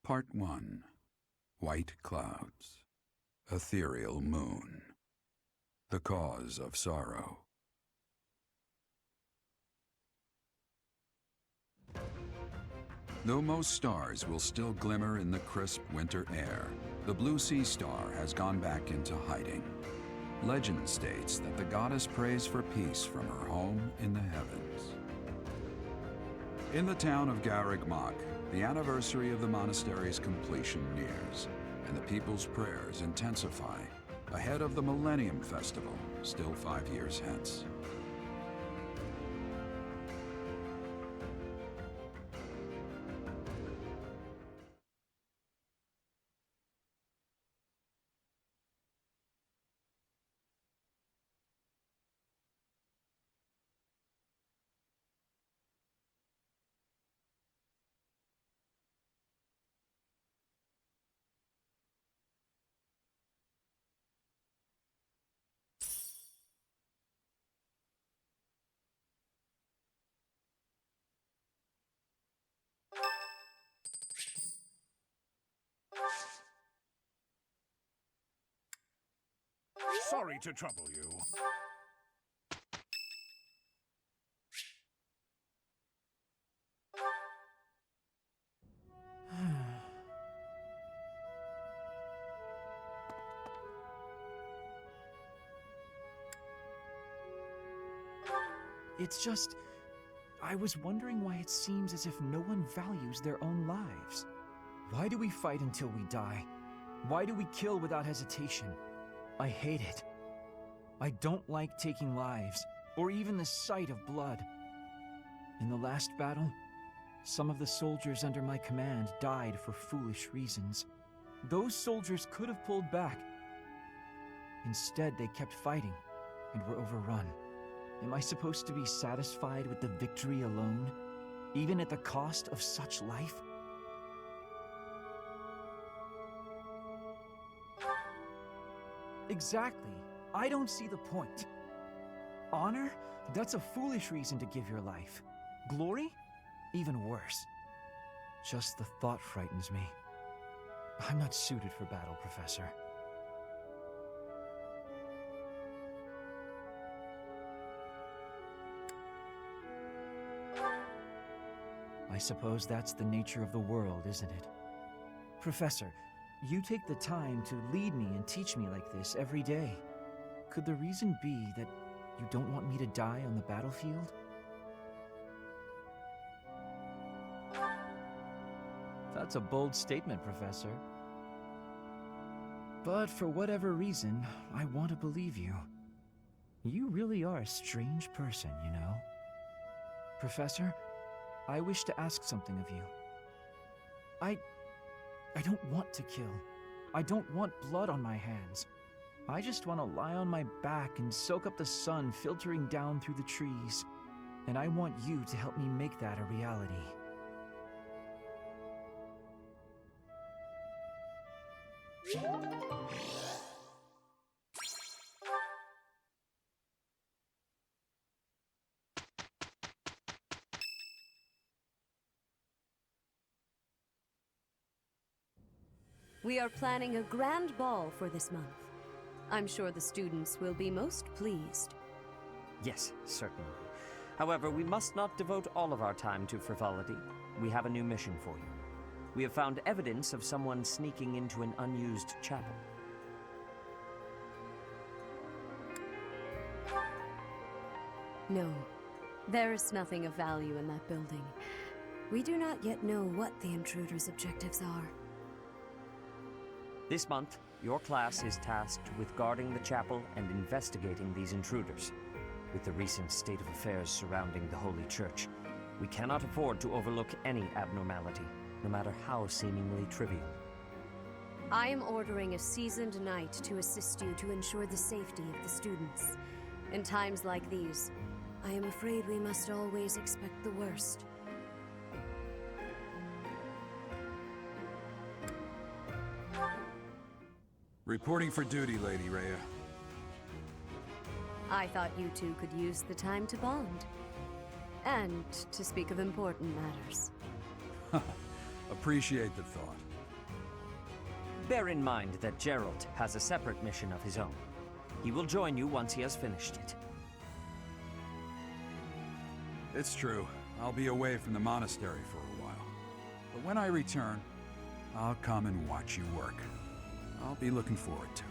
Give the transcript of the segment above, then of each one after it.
Part 1. White Clouds. Ethereal Moon. The Cause of Sorrow. Though most stars will still glimmer in the crisp winter air, the blue sea star has gone back into hiding. Legend states that the goddess prays for peace from her home in the heavens. In the town of Garreg-Mach, the anniversary of the monastery's completion nears, and the people's prayers intensify ahead of the Millennium Festival, still 5 years hence. Sorry to trouble you. It's just, I was wondering why it seems as if no one values their own lives. Why do we fight until we die? Why do we kill without hesitation? I hate it. I don't like taking lives, or even the sight of blood. In the last battle, some of the soldiers under my command died for foolish reasons. Those soldiers could have pulled back. Instead, they kept fighting and were overrun. Am I supposed to be satisfied with the victory alone, even at the cost of such life? Exactly. I don't see the point. Honor? That's a foolish reason to give your life. Glory? Even worse. Just the thought frightens me. I'm not suited for battle, Professor. I suppose that's the nature of the world, isn't it? Professor, you take the time to lead me and teach me like this every day. Could the reason be that you don't want me to die on the battlefield? That's a bold statement, Professor. But for whatever reason, I want to believe you. You really are a strange person, you know. Professor, I wish to ask something of you. I don't want to kill. I don't want blood on my hands. I just want to lie on my back and soak up the sun filtering down through the trees. And I want you to help me make that a reality. We are planning a grand ball for this month. I'm sure the students will be most pleased. Yes, certainly. However, we must not devote all of our time to frivolity. We have a new mission for you. We have found evidence of someone sneaking into an unused chapel. No, there is nothing of value in that building. We do not yet know what the intruder's objectives are. This month, your class is tasked with guarding the chapel and investigating these intruders. With the recent state of affairs surrounding the Holy Church, we cannot afford to overlook any abnormality, no matter how seemingly trivial. I am ordering a seasoned knight to assist you to ensure the safety of the students. In times like these, I am afraid we must always expect the worst. Reporting for duty, Lady Rhea. I thought you two could use the time to bond. And to speak of important matters. Appreciate the thought. Bear in mind that Gerald has a separate mission of his own. He will join you once he has finished it. It's true. I'll be away from the monastery for a while. But when I return, I'll come and watch you work. I'll be looking forward to it.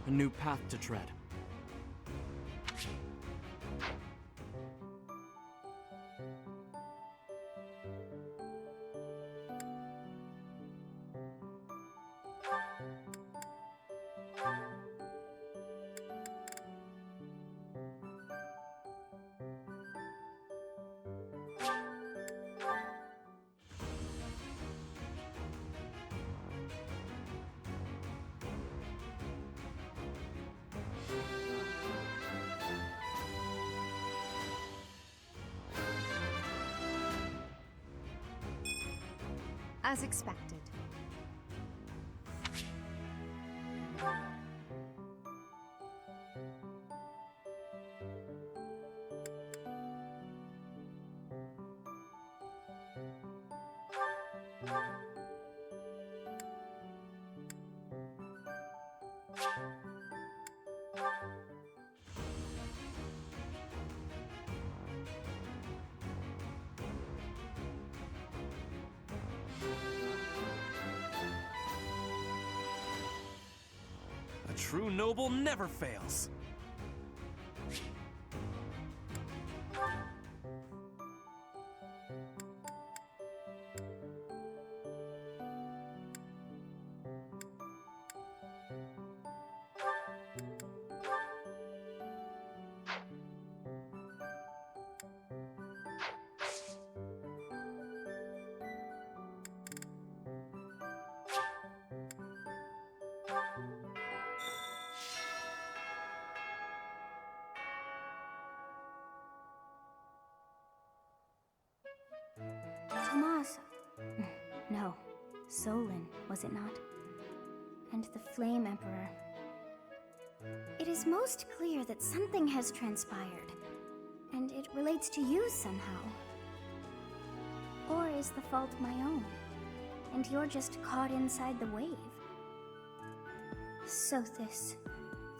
A new path to tread. As expected. A true noble never fails. Tomas. No. Solon, was it not? And the Flame Emperor. It is most clear that something has transpired, and it relates to you somehow. Or is the fault my own, and you're just caught inside the wave? Sothis,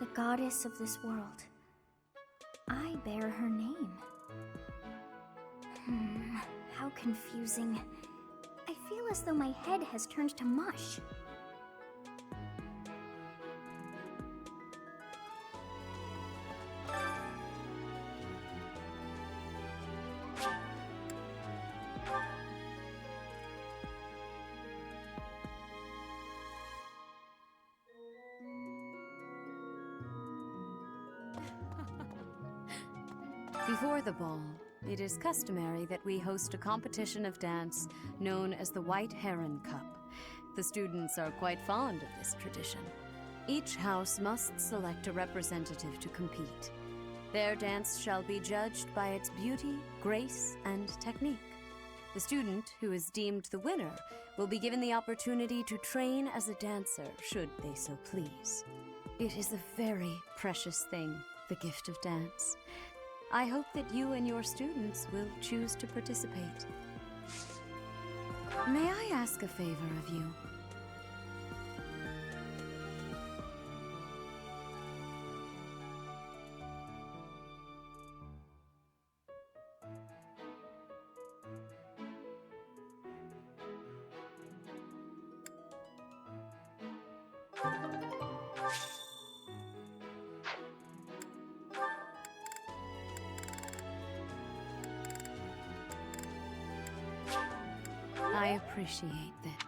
the goddess of this world. I bear her name. How confusing. I feel as though my head has turned to mush. Before the ball, it is customary that we host a competition of dance known as the White Heron Cup. The students are quite fond of this tradition. Each house must select a representative to compete. Their dance shall be judged by its beauty, grace, and technique. The student who is deemed the winner will be given the opportunity to train as a dancer, should they so please. It is a very precious thing, the gift of dance. I hope that you and your students will choose to participate. May I ask a favor of you? I appreciate that.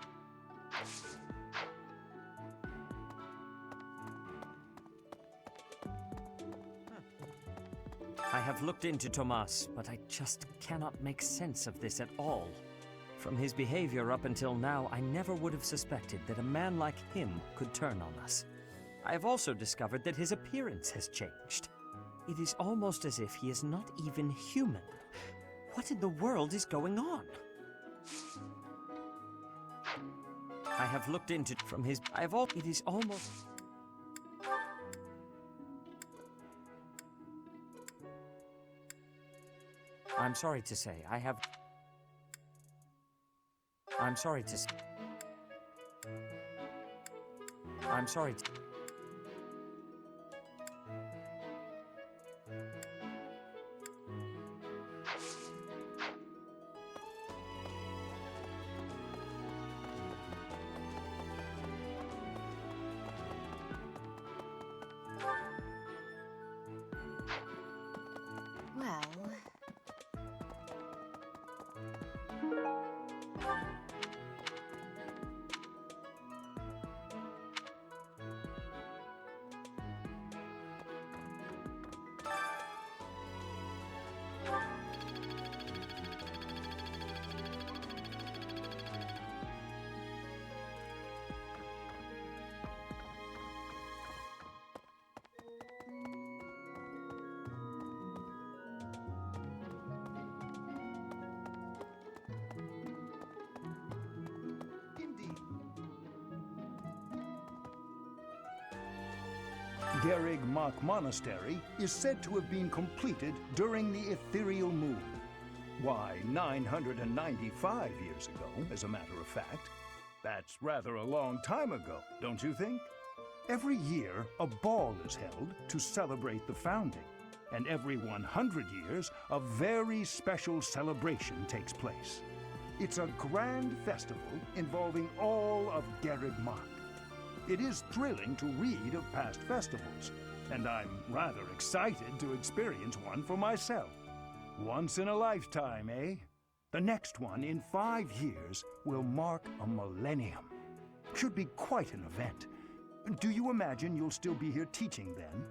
I have looked into Tomas, but I just cannot make sense of this at all. From his behavior up until now, I never would have suspected that a man like him could turn on us. I have also discovered that his appearance has changed. It is almost as if he is not even human. What in the world is going on? I have looked into from his. It is almost. I'm sorry to say, I have. I'm sorry to. I'm sorry to. Well... Gerig Mach Monastery is said to have been completed during the ethereal moon. Why, 995 years ago, as a matter of fact. That's rather a long time ago, don't you think? Every year, a ball is held to celebrate the founding, and every 100 years, a very special celebration takes place. It's a grand festival involving all of Gerig Mach. It is thrilling to read of past festivals, and I'm rather excited to experience one for myself. Once in a lifetime, eh? The next one, in 5 years, will mark a millennium. Should be quite an event. Do you imagine you'll still be here teaching then?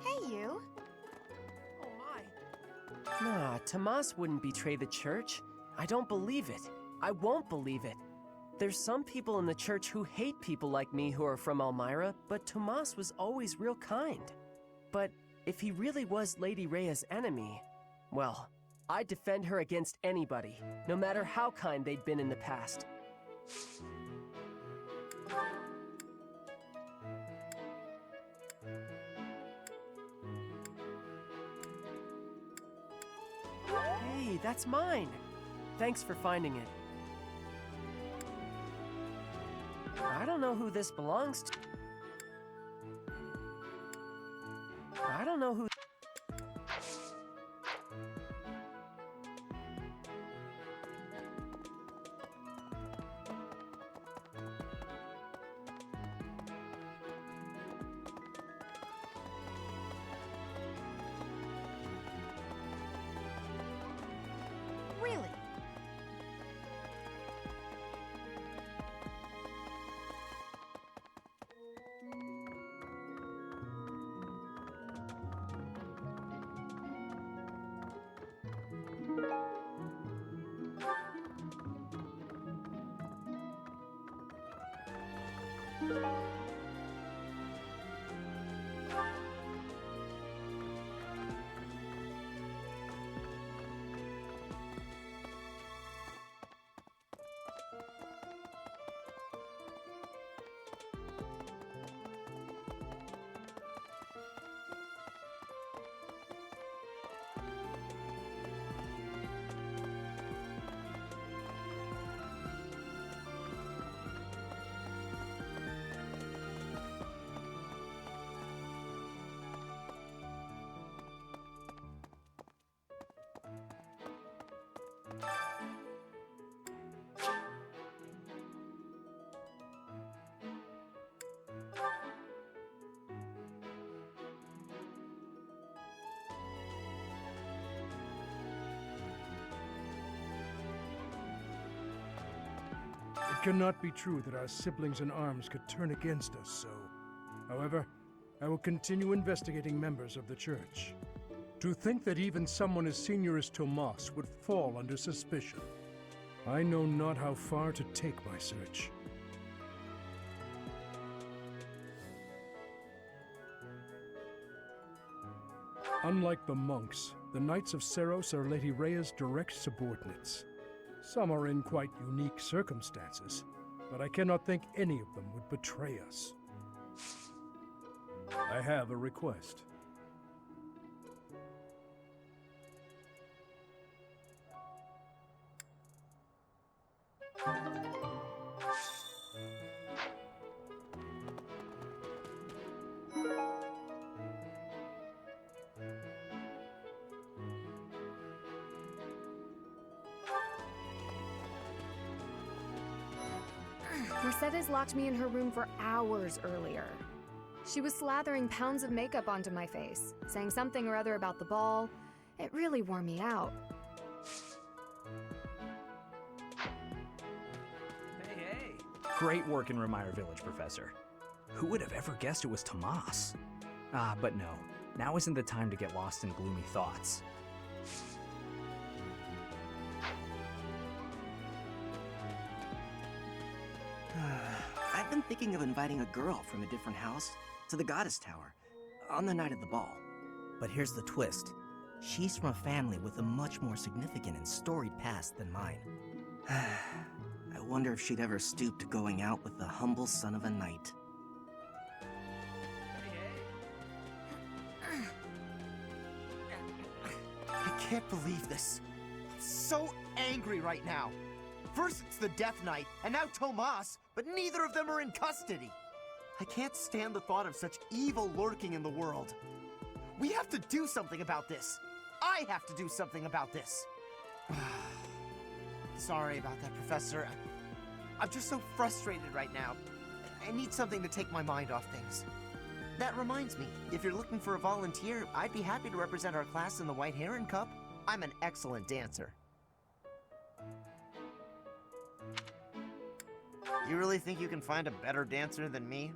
Hey, you. Oh my. Nah, Tomas wouldn't betray the church. I don't believe it. I won't believe it. There's some people in the church who hate people like me who are from Elmira, but Tomas was always real kind. But if he really was Lady Rhea's enemy, well, I'd defend her against anybody, no matter how kind they'd been in the past. Hey, that's mine. Thanks for finding it. I don't know who this belongs to. I don't know who... Really? It cannot be true that our siblings in arms could turn against us so. However, I will continue investigating members of the Church. To think that even someone as senior as Tomas would fall under suspicion. I know not how far to take my search. Unlike the monks, the Knights of Seros are Lady Rhea's direct subordinates. Some are in quite unique circumstances, but I cannot think any of them would betray us. I have a request. Mercedes locked me in her room for hours earlier. She was slathering pounds of makeup onto my face, saying something or other about the ball. It really wore me out. Hey! Great work in Remire Village, Professor. Who would have ever guessed it was Tomas? But no. Now isn't the time to get lost in gloomy thoughts. I've been thinking of inviting a girl from a different house to the Goddess Tower on the night of the ball. But here's the twist. She's from a family with a much more significant and storied past than mine. I wonder if she'd ever stoop to going out with the humble son of a knight. I can't believe this. I'm so angry right now. First it's the Death Knight, and now Tomas, but neither of them are in custody. I can't stand the thought of such evil lurking in the world. We have to do something about this. I have to do something about this. Sorry about that, Professor. I'm just so frustrated right now. I need something to take my mind off things. That reminds me, if you're looking for a volunteer, I'd be happy to represent our class in the White Heron Cup. I'm an excellent dancer. You really think you can find a better dancer than me?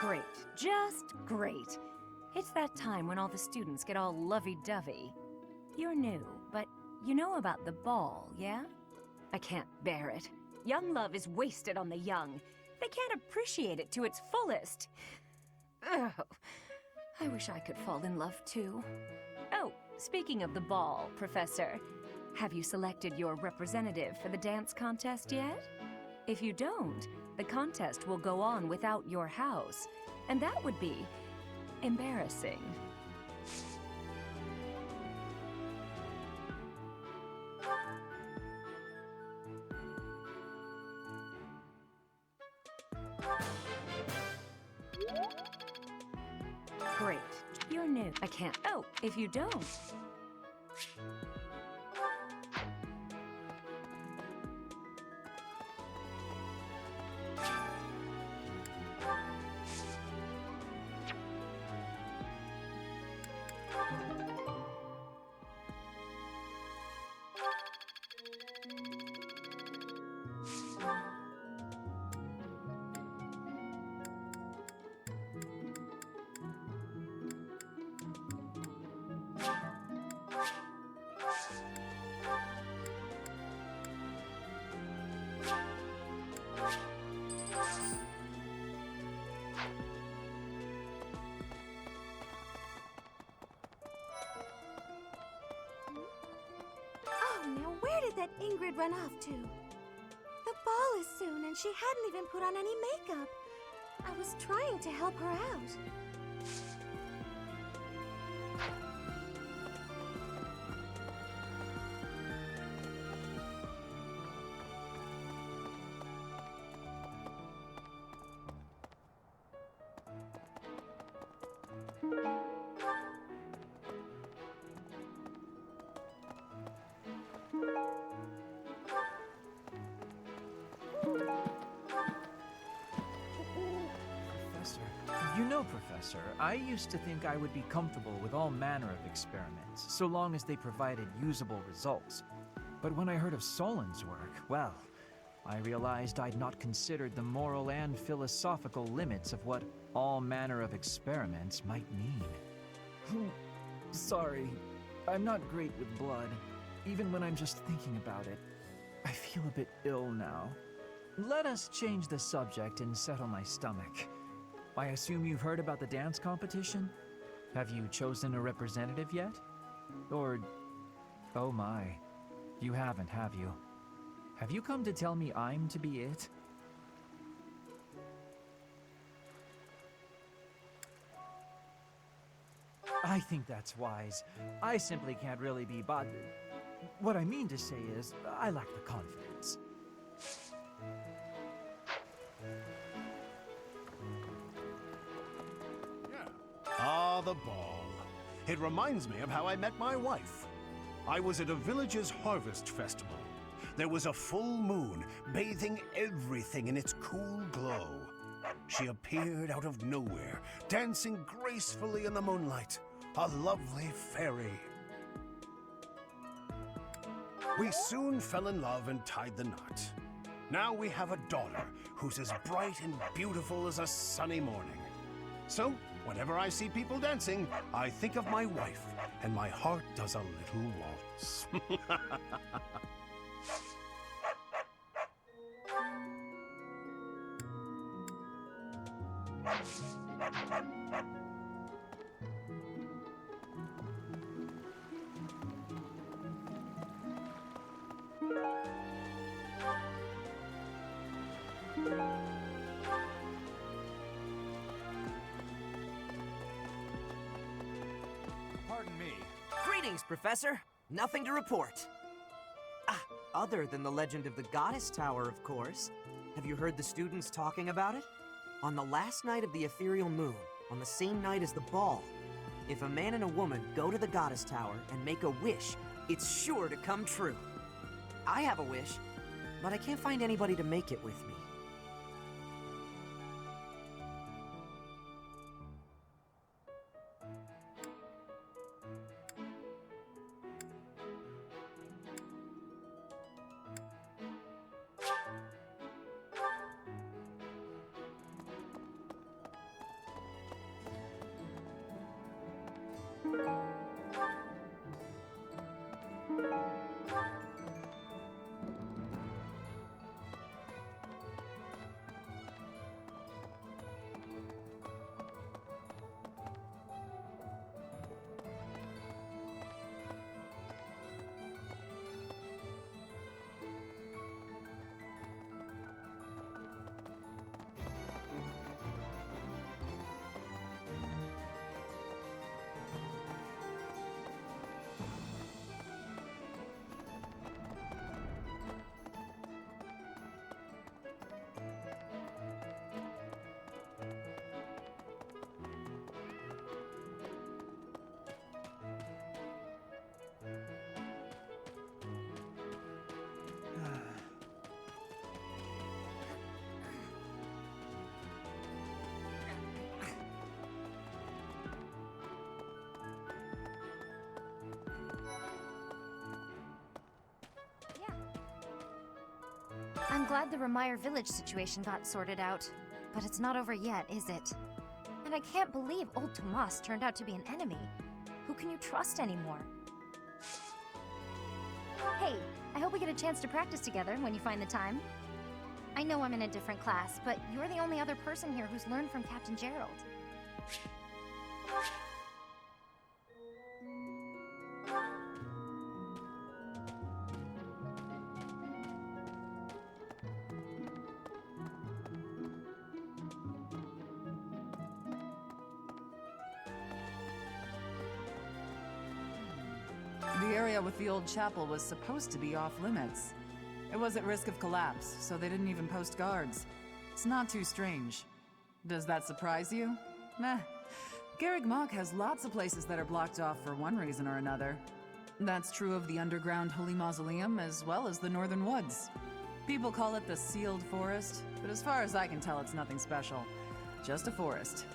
Great. Just great. It's that time when all the students get all lovey-dovey. You're new, but you know about the ball, yeah? I can't bear it. Young love is wasted on the young. They can't appreciate it to its fullest. Ugh. I wish I could fall in love too. Oh, speaking of the ball, Professor, have you selected your representative for the dance contest yet? If you don't, the contest will go on without your house, and that would be embarrassing. Great. You're new. I can't. Oh, if you don't. Now where did that Ingrid run off to? The ball is soon, and she hadn't even put on any makeup. I was trying to help her out. Professor, I used to think I would be comfortable with all manner of experiments, so long as they provided usable results. But when I heard of Solin's work, well, I realized I'd not considered the moral and philosophical limits of what all manner of experiments might mean. Sorry, I'm not great with blood. Even when I'm just thinking about it, I feel a bit ill now. Let us change the subject and settle my stomach. I assume you've heard about the dance competition? Have you chosen a representative yet? Or... oh my, you haven't, have you? Have you come to tell me I'm to be it? I think that's wise. I simply can't really be bothered. What I mean to say is, I lack the confidence. Ah, the ball. It reminds me of how I met my wife. I was at a village's harvest festival. There was a full moon, bathing everything in its cool glow. She appeared out of nowhere, dancing gracefully in the moonlight. A lovely fairy. We soon fell in love and tied the knot. Now we have a daughter who's as bright and beautiful as a sunny morning. So, whenever I see people dancing, I think of my wife, and my heart does a little waltz. Pardon me. Greetings, Professor. Nothing to report. Other than the legend of the Goddess Tower, of course. Have you heard the students talking about it? On the last night of the ethereal moon, on the same night as the ball, if a man and a woman go to the Goddess Tower and make a wish, it's sure to come true. I have a wish, but I can't find anybody to make it with me. I'm glad the Remire village situation got sorted out, but it's not over yet, is it? And I can't believe old Tomas turned out to be an enemy. Who can you trust anymore? Hey, I hope we get a chance to practice together when you find the time. I know I'm in a different class, but you're the only other person here who's learned from Captain Gerald. The area with the old chapel was supposed to be off limits. It was at risk of collapse, so they didn't even post guards. It's not too strange. Does that surprise you? Meh. Garreg Mach has lots of places that are blocked off for one reason or another. That's true of the underground Holy Mausoleum as well as the Northern Woods. People call it the Sealed Forest, but as far as I can tell, it's nothing special. Just a forest.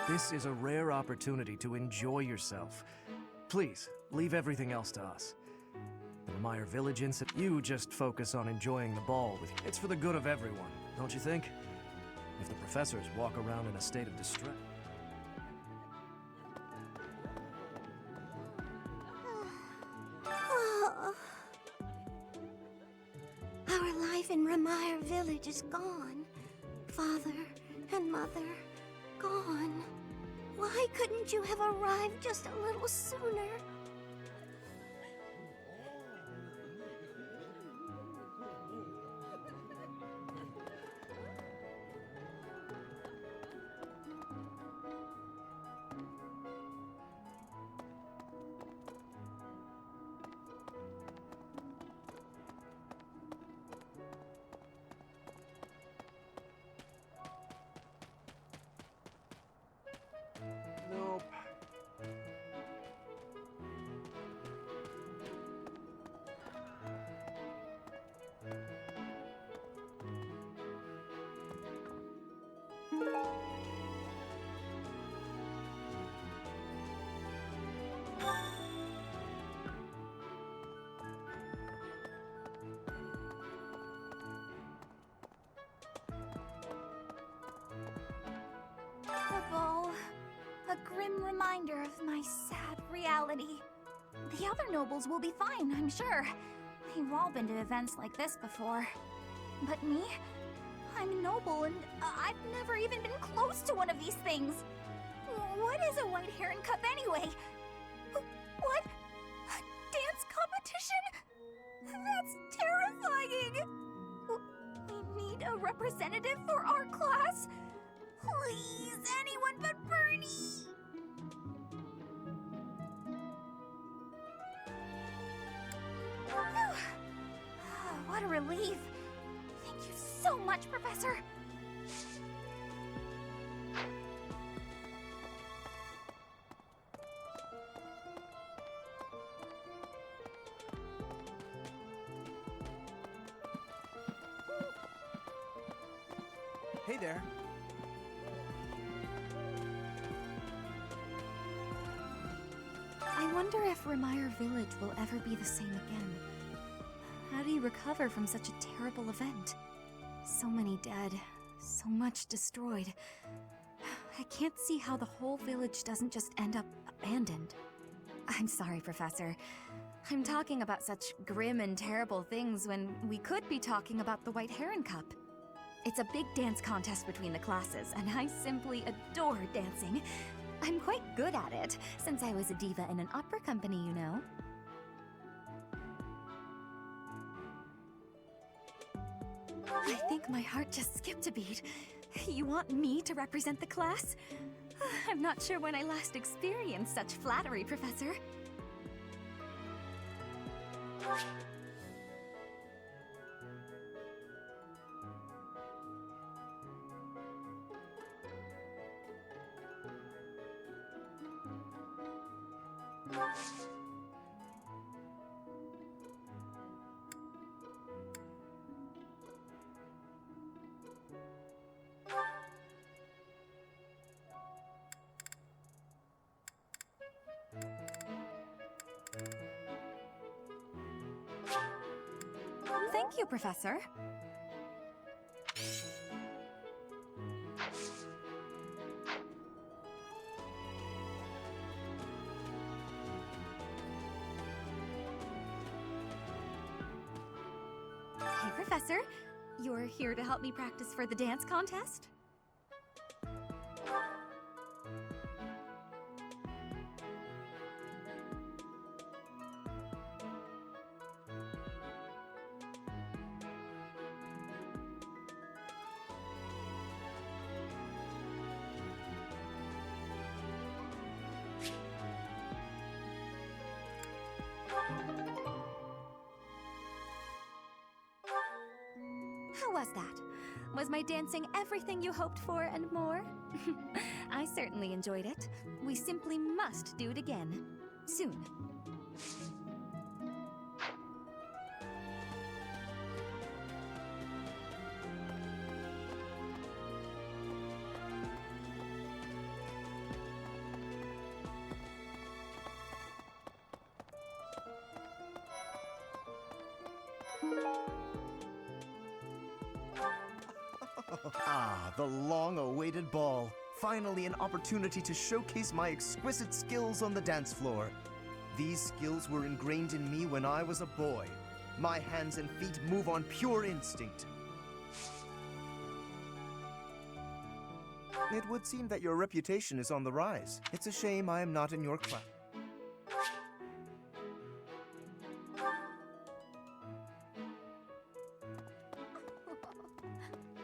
This is a rare opportunity to enjoy yourself. Please, leave everything else to us. The Remire village incident, you just focus on enjoying the ball with you. It's for the good of everyone, don't you think? If the professors walk around in a state of distress... Our life in Remire village is gone. Father and mother, gone. Why couldn't you have arrived just a little sooner? Nope. The ball. A grim reminder of my sad reality. The other nobles will be fine, I'm sure. We've all been to events like this before. But me? I'm noble and I've never even been close to one of these things. What is a White Heron Cup anyway? What? A dance competition? That's terrifying! We need a representative for our class? Please, anyone but Bernie! What a relief. Thank you so much, Professor. Hey there. I wonder if Remire Village will ever be the same again. How do you recover from such a terrible event? So many dead, so much destroyed. I can't see how the whole village doesn't just end up abandoned. I'm sorry, Professor. I'm talking about such grim and terrible things when we could be talking about the White Heron Cup. It's a big dance contest between the classes, and I simply adore dancing. I'm quite good at it, since I was a diva in an opera company, you know. I think my heart just skipped a beat. You want me to represent the class? I'm not sure when I last experienced such flattery, Professor. Thank you, Professor. Hey, Professor. You're here to help me practice for the dance contest? How was that? Was my dancing everything you hoped for and more? I certainly enjoyed it. We simply must do it again. Soon. Ah, the long-awaited ball. Finally an opportunity to showcase my exquisite skills on the dance floor. These skills were ingrained in me when I was a boy. My hands and feet move on pure instinct. It would seem that your reputation is on the rise. It's a shame I am not in your class.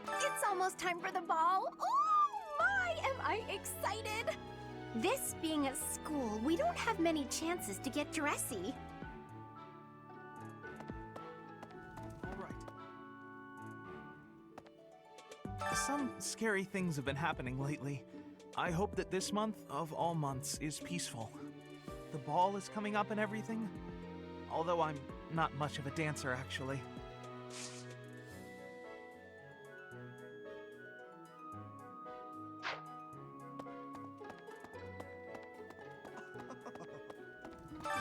It's almost time for the ball. Oh my, am I excited! This being a school, we don't have many chances to get dressy. Some scary things have been happening lately. I hope that this month, of all months, is peaceful. The ball is coming up and everything. Although I'm not much of a dancer, actually.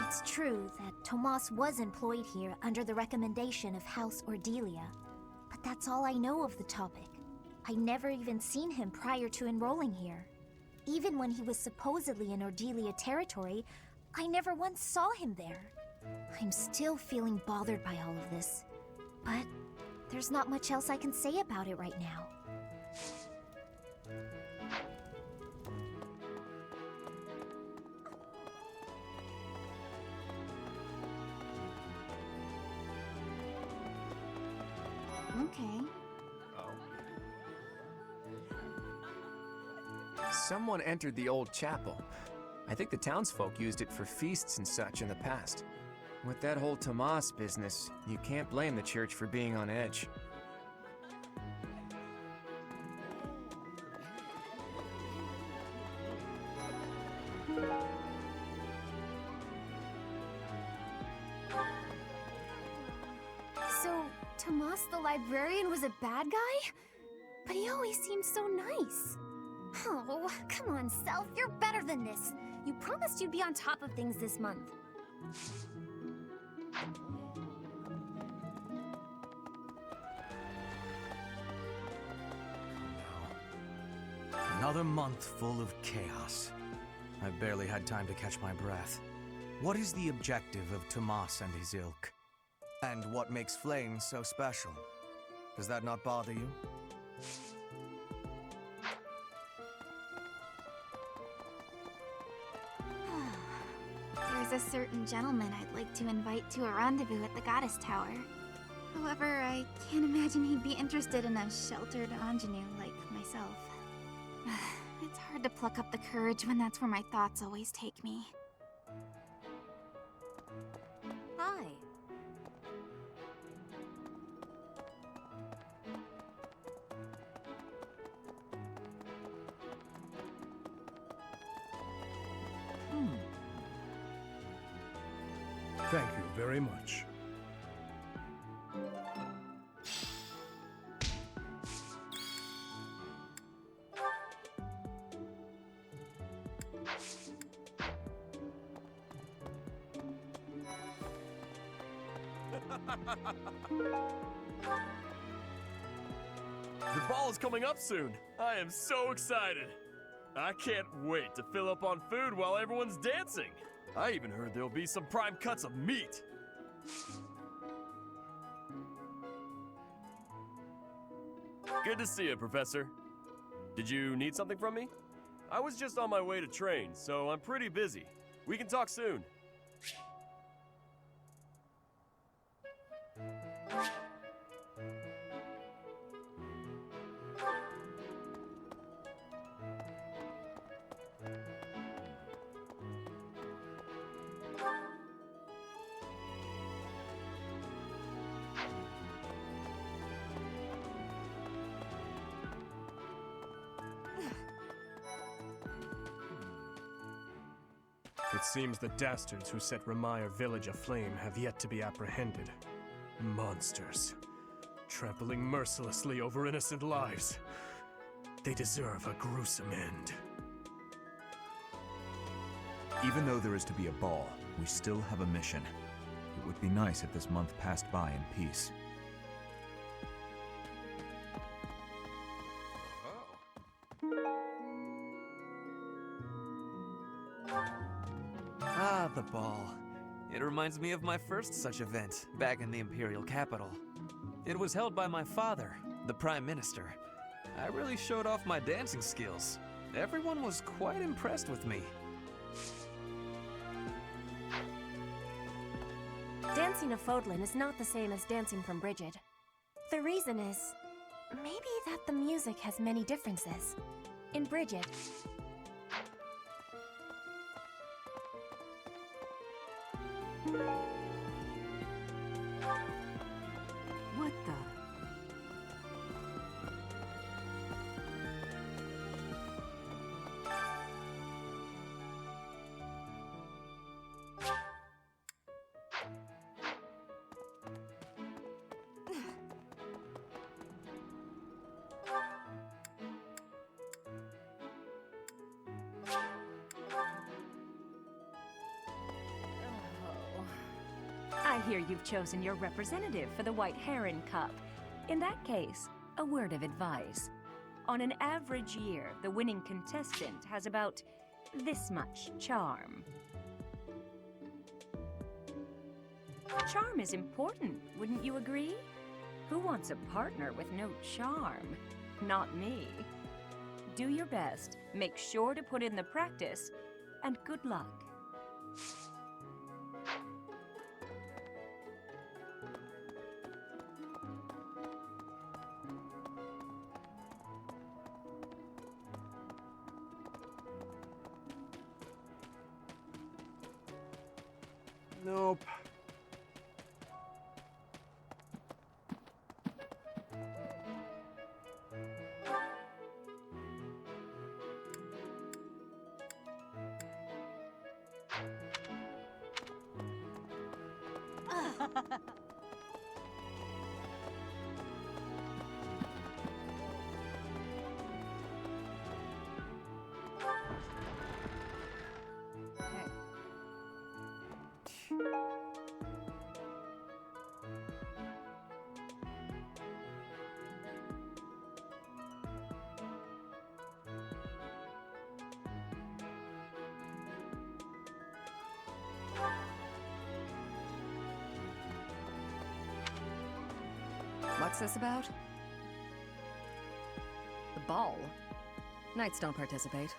It's true that Tomas was employed here under the recommendation of House Ordelia, but that's all I know of the topic. I never even seen him prior to enrolling here. Even when he was supposedly in Ordelia territory, I never once saw him there. I'm still feeling bothered by all of this, but there's not much else I can say about it right now. Okay. Someone entered the old chapel. I think the townsfolk used it for feasts and such in the past. With that whole Tomas business, you can't blame the church for being on edge. So, Tomas the librarian was a bad guy? But he always seemed so nice. Oh, come on, Self, you're better than this. You promised you'd be on top of things this month. Another month full of chaos. I've barely had time to catch my breath. What is the objective of Tomas and his ilk? And what makes Flame so special? Does that not bother you? There's a certain gentleman I'd like to invite to a rendezvous at the Goddess Tower. However, I can't imagine he'd be interested in a sheltered ingenue like myself. It's hard to pluck up the courage when that's where my thoughts always take me. Hi. Thank you very much. The ball is coming up soon. I am so excited. I can't wait to fill up on food while everyone's dancing. I even heard there'll be some prime cuts of meat. Good to see you, Professor. Did you need something from me? I was just on my way to train, so I'm pretty busy. We can talk soon. It seems the dastards who set Ramire village aflame have yet to be apprehended. Monsters. Trampling mercilessly over innocent lives. They deserve a gruesome end. Even though there is to be a ball, we still have a mission. It would be nice if this month passed by in peace. Ah, the ball. It reminds me of my first such event, back in the Imperial capital. It was held by my father, the Prime Minister. I really showed off my dancing skills. Everyone was quite impressed with me. Dancing of Fodlan is not the same as dancing from Brigid. The reason is, maybe that the music has many differences. In Brigid, What the? I hear you've chosen your representative for the White Heron Cup. In that case, a word of advice. On an average year, the winning contestant has about this much charm. Charm is important, wouldn't you agree? Who wants a partner with no charm? Not me. Do your best, make sure to put in the practice, and good luck. Nope. What's this about? The ball? Knights don't participate.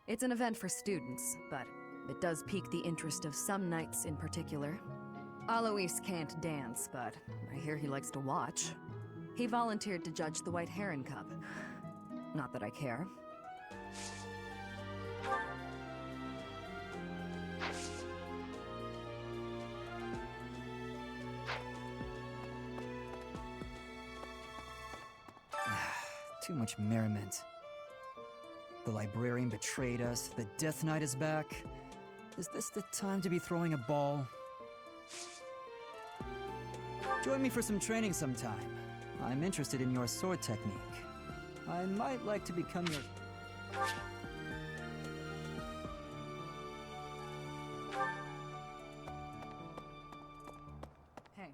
It's an event for students, but it does pique the interest of some knights in particular. Alois can't dance, but I hear he likes to watch. He volunteered to judge the White Heron Cup. Not that I care. Too much merriment. The librarian betrayed us, the Death Knight is back. Is this the time to be throwing a ball? Join me for some training sometime. I'm interested in your sword technique. I might like to become your... Hey.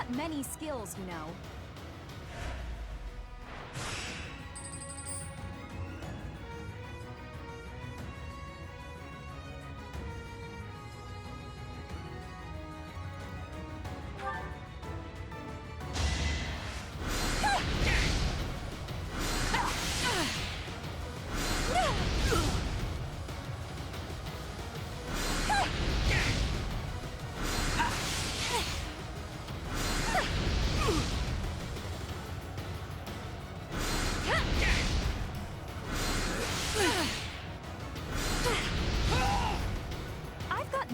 got many skills, you know.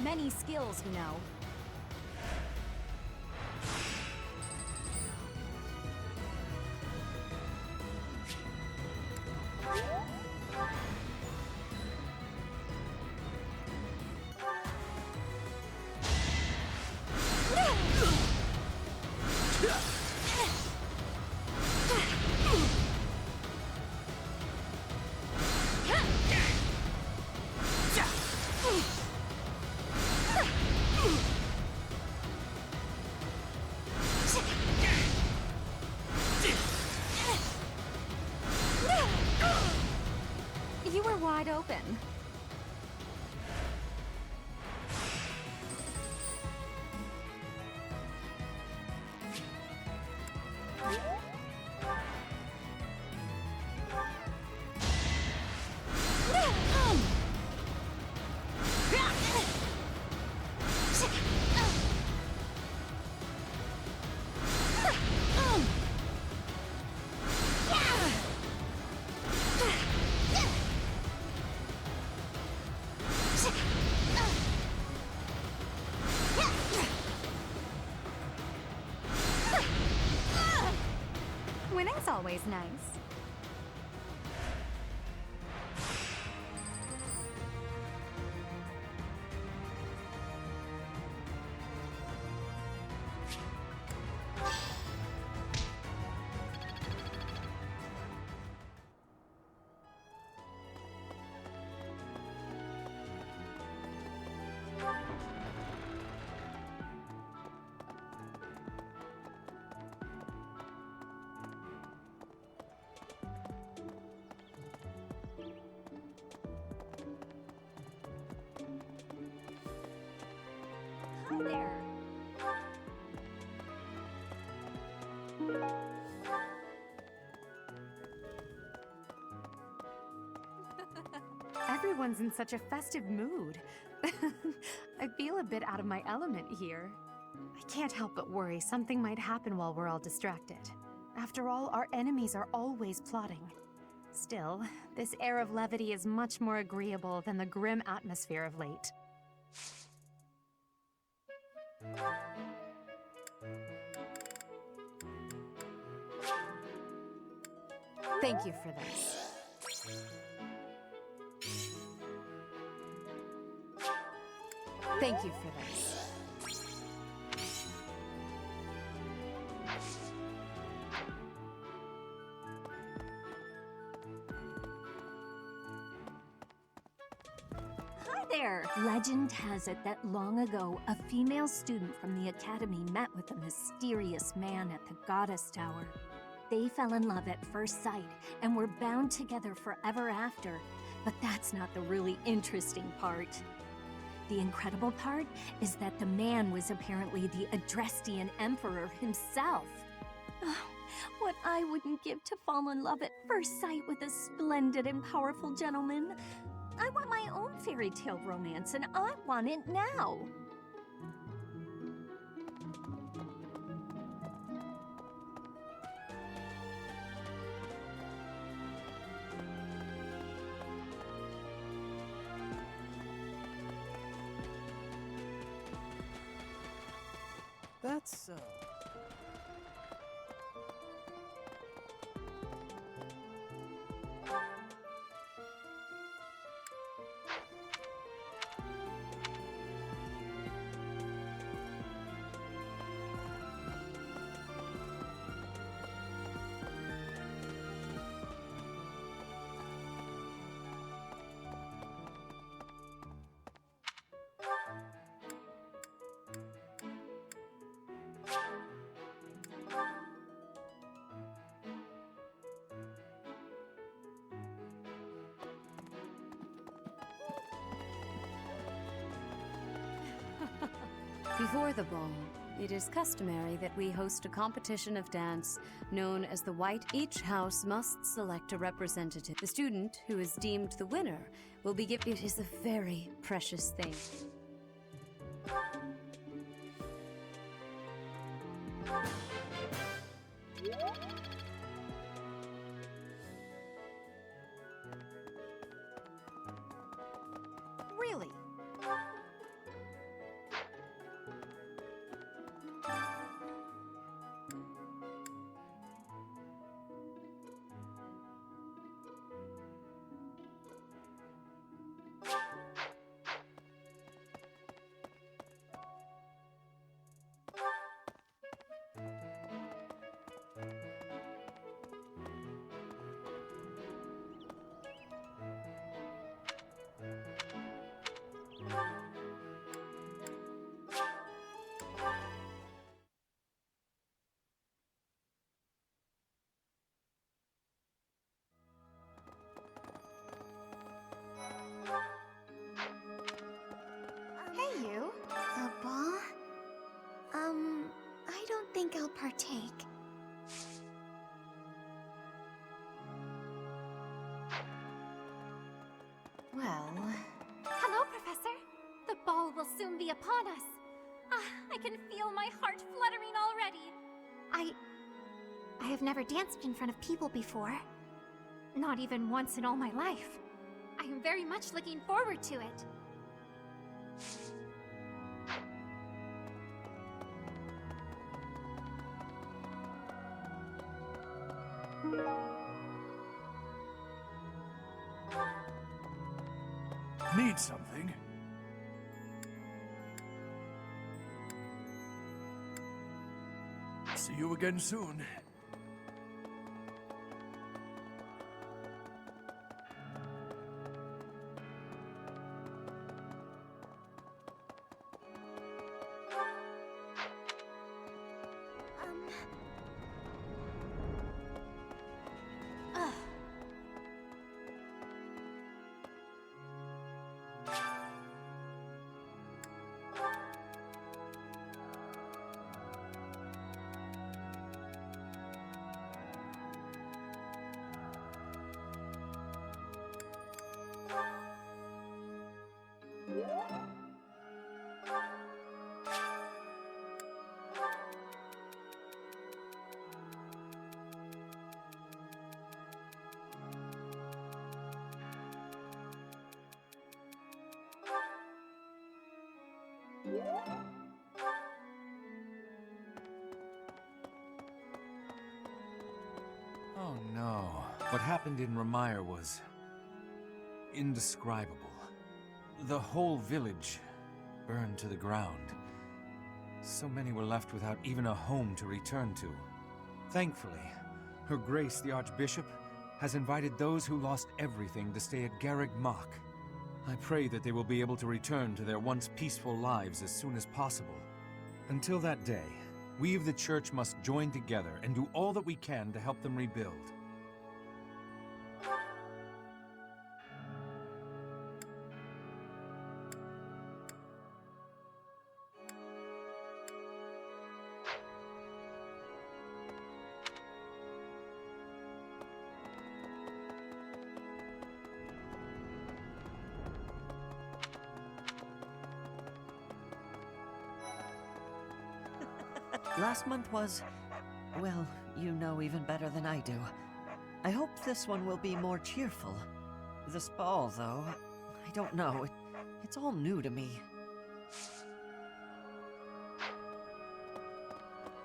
Many skills, you know. You were wide open. Winning's always nice. Hi there. Everyone's in such a festive mood. I feel a bit out of my element here. I can't help but worry something might happen while we're all distracted. After all, our enemies are always plotting. Still, this air of levity is much more agreeable than the grim atmosphere of late. Thank you for this. Thank you for this. Hi there! Legend has it that long ago, a female student from the academy met with a mysterious man at the Goddess Tower. They fell in love at first sight and were bound together forever after. But that's not the really interesting part. The incredible part is that the man was apparently the Adrestian Emperor himself. Oh, what I wouldn't give to fall in love at first sight with a splendid and powerful gentleman. I want my own fairy tale romance, and I want it now. That's so. Before the ball, it is customary that we host a competition of dance known as the White. Each house must select a representative. The student who is deemed the winner will be given. It is a very precious thing. Really? Hey, you. The ball? I don't think I'll partake. Well... Hello, Professor. The ball will soon be upon us. I can feel my heart fluttering already. I have never danced in front of people before. Not even once in all my life. I am very much looking forward to it. Need something? See you again soon. Oh no. What happened in Ramire was indescribable. The whole village burned to the ground. So many were left without even a home to return to. Thankfully, Her Grace the Archbishop has invited those who lost everything to stay at Garreg Mach. I pray that they will be able to return to their once peaceful lives as soon as possible. Until that day, we of the Church must join together and do all that we can to help them rebuild. Last month was... well, you know even better than I do. I hope this one will be more cheerful. This ball, though, I don't know. It's all new to me.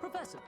Professor!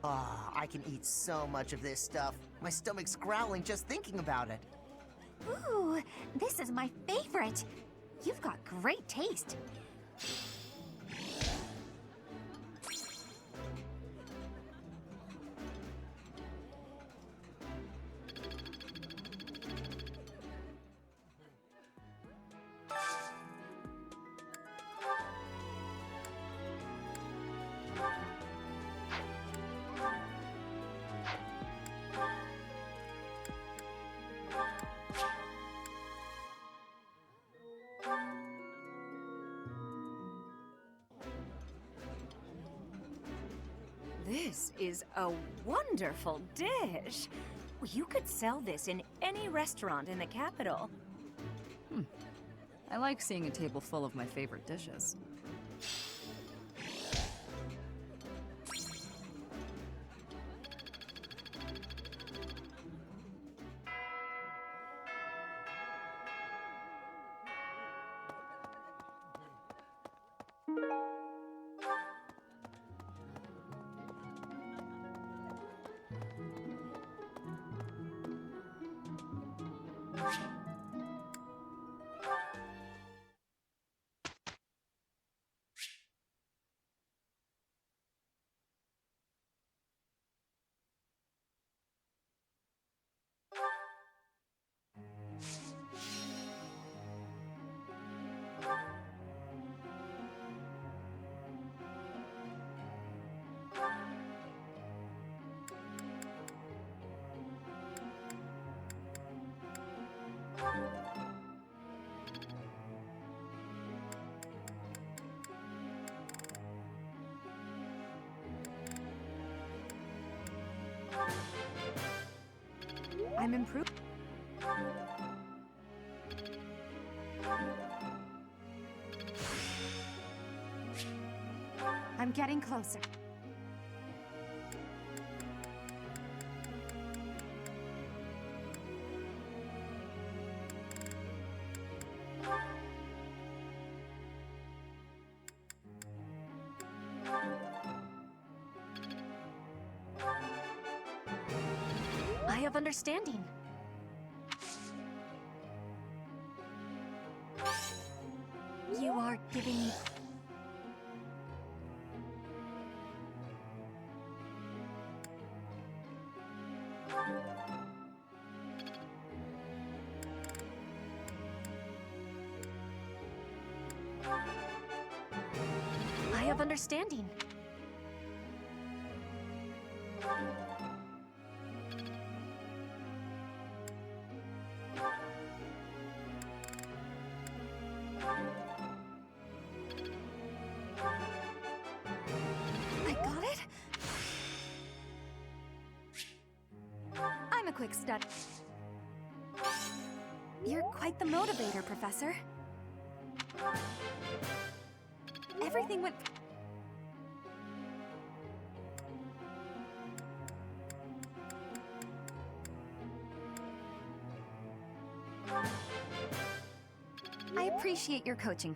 Ah, I can eat so much of this stuff. My stomach's growling just thinking about it. Ooh, this is my favorite. You've got great taste. This is a wonderful dish. You could sell this in any restaurant in the capital. I like seeing a table full of my favorite dishes. I'm improved. I'm getting closer. I have understanding. You are giving me... I have understanding. I got it. I'm a quick study. You're quite the motivator, Professor. Everything went... I appreciate your coaching.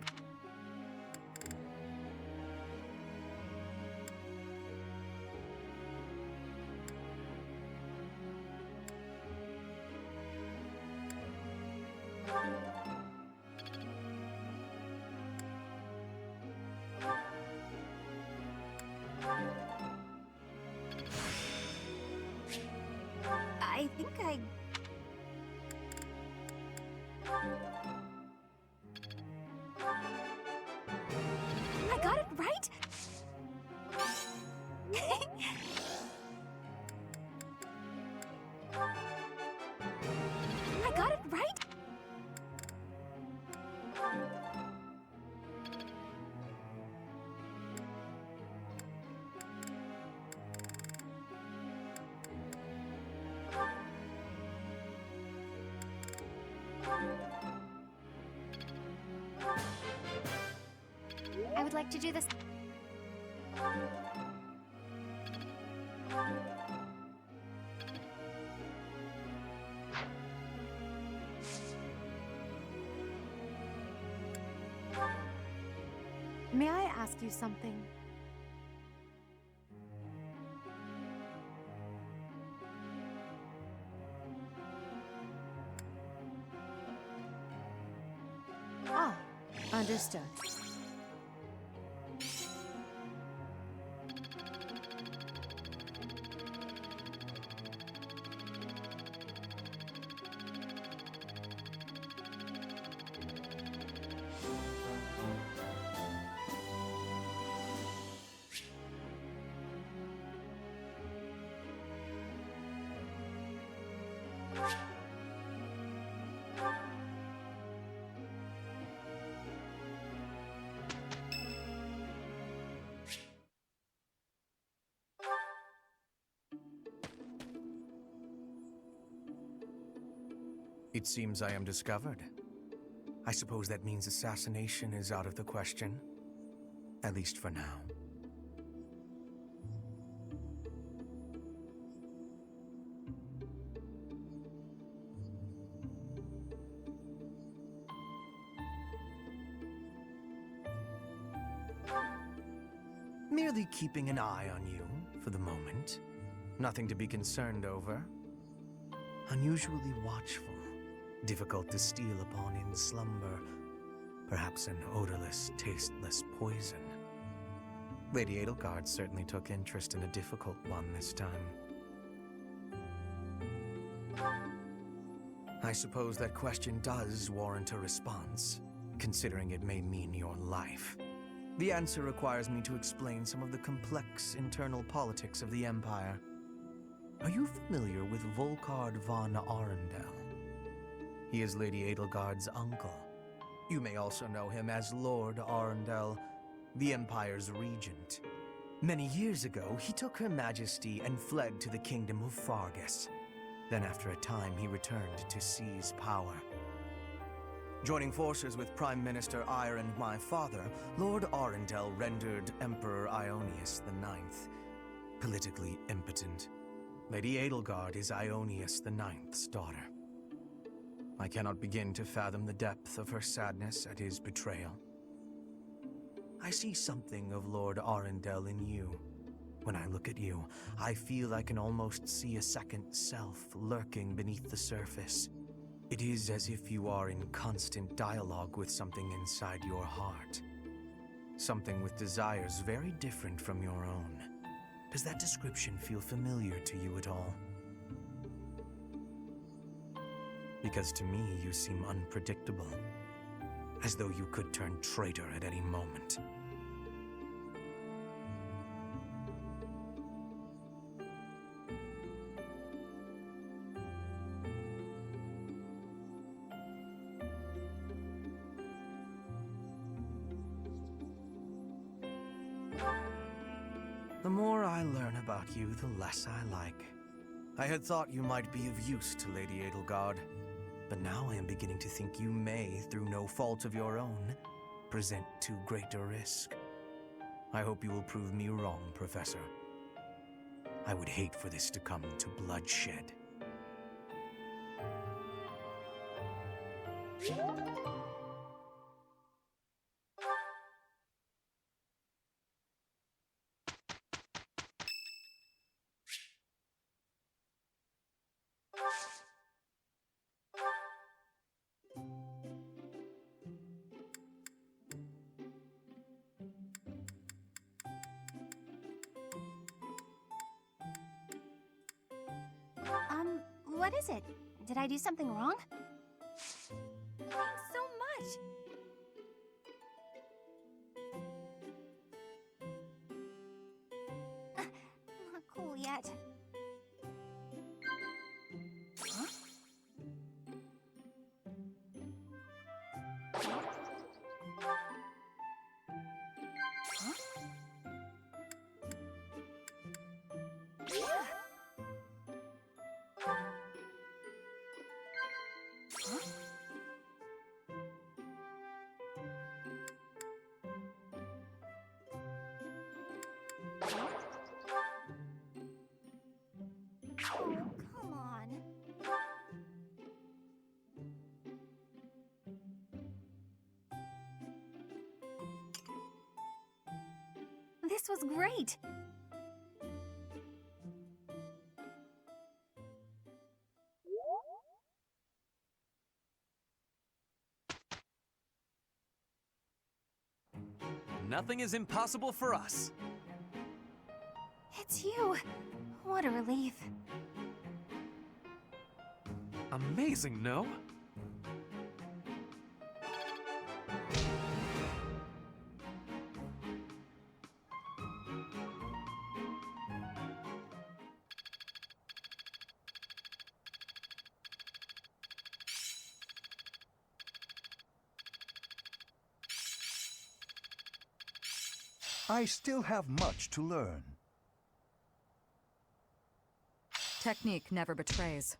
I think I... I got it right? I got it right? I would like to do this. May I ask you something? Understood. It seems I am discovered. I suppose that means assassination is out of the question. At least for now. Merely keeping an eye on you for the moment. Nothing to be concerned over. Unusually watchful. Difficult to steal upon in slumber. Perhaps an odorless, tasteless poison. Lady Edelgard certainly took interest in a difficult one this time. I suppose that question does warrant a response, considering it may mean your life. The answer requires me to explain some of the complex internal politics of the Empire. Are you familiar with Volkard von Arundel? He is Lady Edelgard's uncle. You may also know him as Lord Arundel, the Empire's regent. Many years ago, he took Her Majesty and fled to the Kingdom of Fargus. Then after a time, he returned to seize power. Joining forces with Prime Minister Eyre and my father, Lord Arundel rendered Emperor Ionius IX politically impotent. Lady Edelgard is Ionius IX's daughter. I cannot begin to fathom the depth of her sadness at his betrayal. I see something of Lord Arundel in you. When I look at you, I feel I can almost see a second self lurking beneath the surface. It is as if you are in constant dialogue with something inside your heart. Something with desires very different from your own. Does that description feel familiar to you at all? Because to me, you seem unpredictable. As though you could turn traitor at any moment. The more I learn about you, the less I like. I had thought you might be of use to Lady Edelgard, but now I am beginning to think you may, through no fault of your own, present too great a risk. I hope you will prove me wrong, Professor. I would hate for this to come to bloodshed. What is it? Did I do something wrong? Thanks so much. Not cool yet. Huh? Huh? Yeah. Huh? Oh, come on. This was great. nothing is impossible for us. It's you. What a relief. Amazing, no? I still have much to learn. Technique never betrays.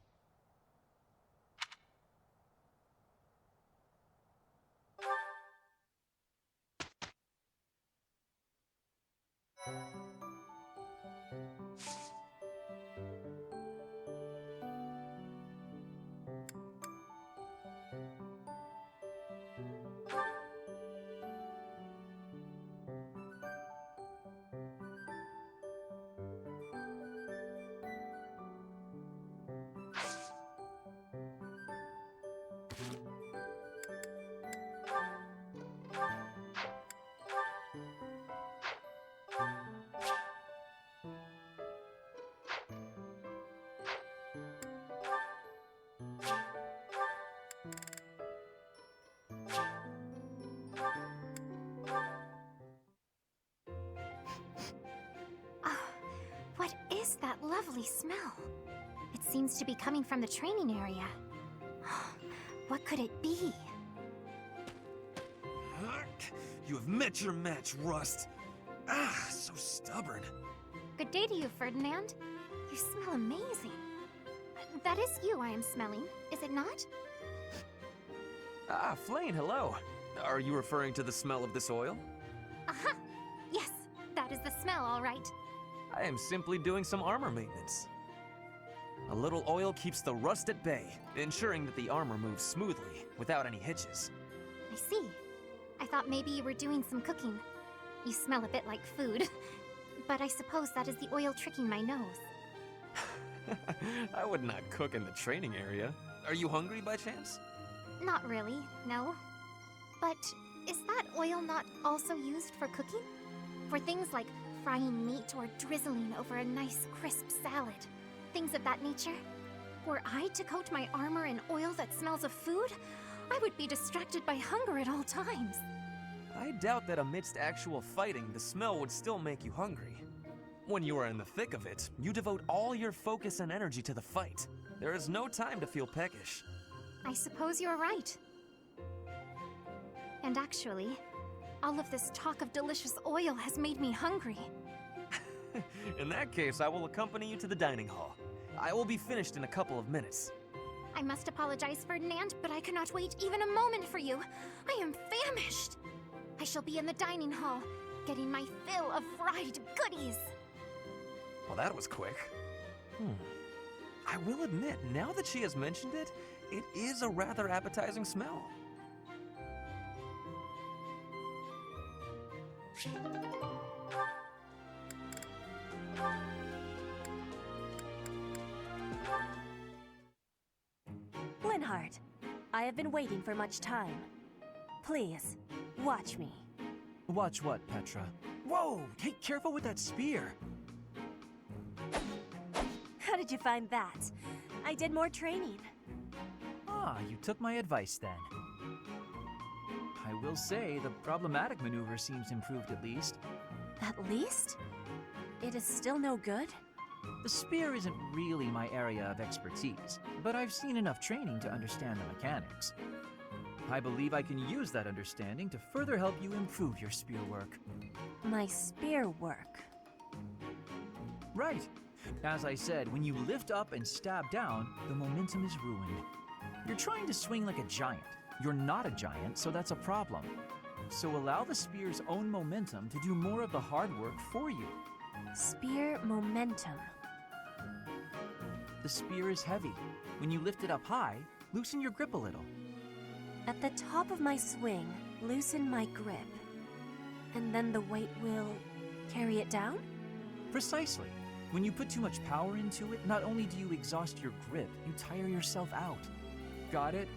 What is that lovely smell? It seems to be coming from the training area. What could it be? You have met your match, Rust. Ah, so stubborn. Good day to you, Ferdinand. You smell amazing. That is you I am smelling, is it not? Ah, Flayn, hello. Are you referring to the smell of this oil? Aha! Yes, that is the smell, all right. I am simply doing some armor maintenance. A little oil keeps the rust at bay, ensuring that the armor moves smoothly, without any hitches. I see. I thought maybe you were doing some cooking. You smell a bit like food. But I suppose that is the oil tricking my nose. I would not cook in the training area. Are you hungry by chance? Not really, no. But is that oil not also used for cooking? For things like frying meat or drizzling over a nice crisp salad? Things of that nature? Were I to coat my armor in oil that smells of food, I would be distracted by hunger at all times. I doubt that amidst actual fighting, the smell would still make you hungry. When you are in the thick of it, you devote all your focus and energy to the fight. There is no time to feel peckish. I suppose you're right. And actually, all of this talk of delicious oil has made me hungry. In that case, I will accompany you to the dining hall. I will be finished in a couple of minutes. I must apologize, Ferdinand, but I cannot wait even a moment for you. I am famished. I shall be in the dining hall, getting my fill of fried goodies. Well, that was quick. I will admit, now that she has mentioned it, it is a rather appetizing smell. Linhardt, I have been waiting for much time. Please, watch me. Watch what, Petra? Whoa! Hey, careful with that spear! How did you find that? I did more training. Ah, you took my advice then. I will say, the problematic maneuver seems improved at least. At least? It is still no good? The spear isn't really my area of expertise, but I've seen enough training to understand the mechanics. I believe I can use that understanding to further help you improve your spear work. My spear work? Right. As I said, when you lift up and stab down, the momentum is ruined. You're trying to swing like a giant. You're not a giant, so that's a problem. So allow the spear's own momentum to do more of the hard work for you. Spear momentum. The spear is heavy. When you lift it up high, loosen your grip a little. At the top of my swing, loosen my grip. And then the weight will carry it down? Precisely. When you put too much power into it, not only do you exhaust your grip, you tire yourself out. Got it?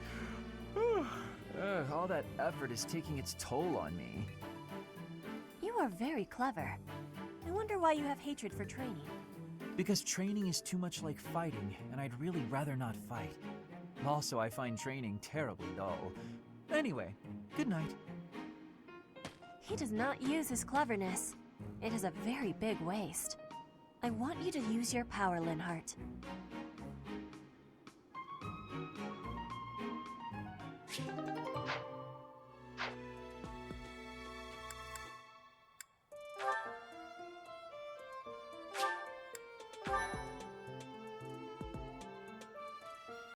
All that effort is taking its toll on me. are very clever. I wonder why you have hatred for training. Because training is too much like fighting, and I'd really rather not fight. Also, I find training terribly dull. Anyway, good night. He does not use his cleverness. It is a very big waste. I want you to use your power, Linhart.